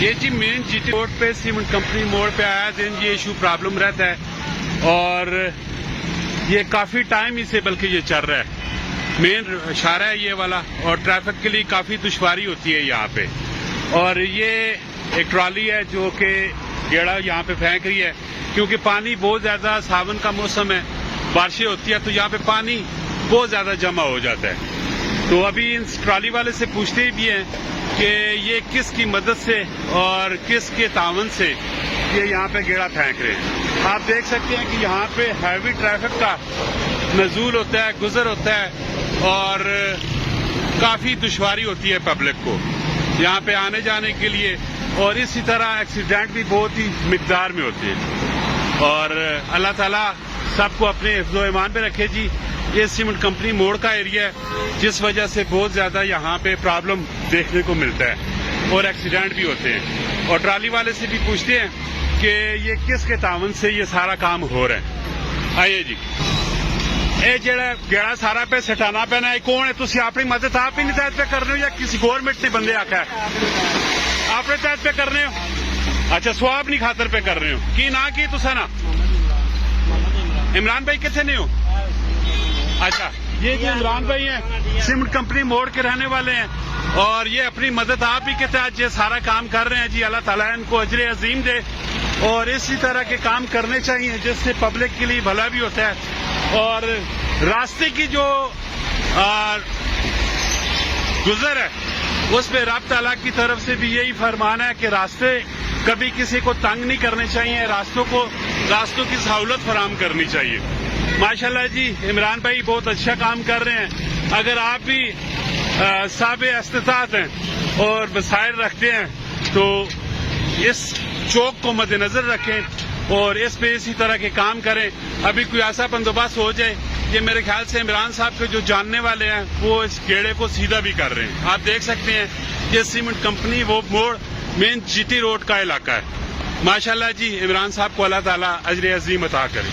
یہ جی مین جی T road پہ cement company موڑ پہ آیا دن یہ ایشو پرابلم رہتا ہے اور یہ کافی ٹائم ہی سے بلکہ یہ چل رہا ہے. مین اشارہ ہے یہ والا اور ٹریفک کے لیے کافی دشواری ہوتی ہے یہاں پہ. اور یہ ایک ٹرالی ہے جو کہ گیڑا یہاں پہ پھینک رہی ہے کیونکہ پانی بہت زیادہ ساون کا موسم ہے, بارشیں ہوتی ہے تو یہاں پہ پانی بہت زیادہ جمع ہو جاتا ہے. تو ابھی ان ٹرالی والے سے پوچھتے بھی ہیں کہ یہ کس کی مدد سے اور کس کے تعاون سے یہ یہاں پہ گیڑا پھینک رہے ہیں. آپ دیکھ سکتے ہیں کہ یہاں پہ ہیوی ٹریفک کا نزول ہوتا ہے, گزر ہوتا ہے اور کافی دشواری ہوتی ہے پبلک کو یہاں پہ آنے جانے کے لیے, اور اسی طرح ایکسیڈنٹ بھی بہت ہی مقدار میں ہوتے ہیں. اور اللہ تعالیٰ سب کو اپنے حفظ و ایمان پہ رکھے جی. یہ سیمنٹ کمپنی موڑ کا ایریا ہے جس وجہ سے بہت زیادہ یہاں پہ پرابلم دیکھنے کو ملتا ہے اور ایکسیڈنٹ بھی ہوتے ہیں. اور ٹرالی والے سے بھی پوچھتے ہیں کہ یہ کس کے تعاون سے یہ سارا کام ہو رہا ہے. آئیے جی, یہ جڑا گیڑا سارا پہ سٹانا پینا ہے کون ہے؟ تھی اپنی مدد آپ ہی نہیں تحت پہ کر رہے ہو یا کسی گورنمنٹ نے بندے آخیا ہے آپ نے تحت پہ کر رہے ہو؟ اچھا سواب نہیں خاطر پہ کر رہے ہو کی نہ کی تسا نا عمران بھائی کتنے نہیں ہو؟ اچھا یہ جو عمران بھائی ہیں سیمنٹ کمپنی موڑ کے رہنے والے ہیں اور یہ اپنی مدد آپ ہی کے تحت یہ سارا کام کر رہے ہیں جی. اللہ تعالیٰ ان کو اجر عظیم دے اور اسی طرح کے کام کرنے چاہیے جس سے پبلک کے لیے بھلا بھی ہوتا ہے. اور راستے کی جو گزر ہے اس پہ رب تعالیٰ کی طرف سے بھی یہی فرمان ہے کہ راستے کبھی کسی کو تنگ نہیں کرنے چاہیے, راستوں کی سہولت فراہم کرنی چاہیے. ماشاءاللہ جی عمران بھائی بہت اچھا کام کر رہے ہیں. اگر آپ بھی صاحب استطاعت ہیں اور وسائل رکھتے ہیں تو اس چوک کو مد نظر رکھیں اور اس پہ اسی طرح کے کام کریں. ابھی کوئی ایسا بندوبست ہو جائے, یہ میرے خیال سے عمران صاحب کے جو جاننے والے ہیں وہ اس گیڑے کو سیدھا بھی کر رہے ہیں. آپ دیکھ سکتے ہیں یہ سیمنٹ کمپنی وہ موڑ مین جی ٹی روڈ کا علاقہ ہے. ماشاءاللہ جی عمران صاحب کو اللہ تعالیٰ اجر عظیم عطا کرے.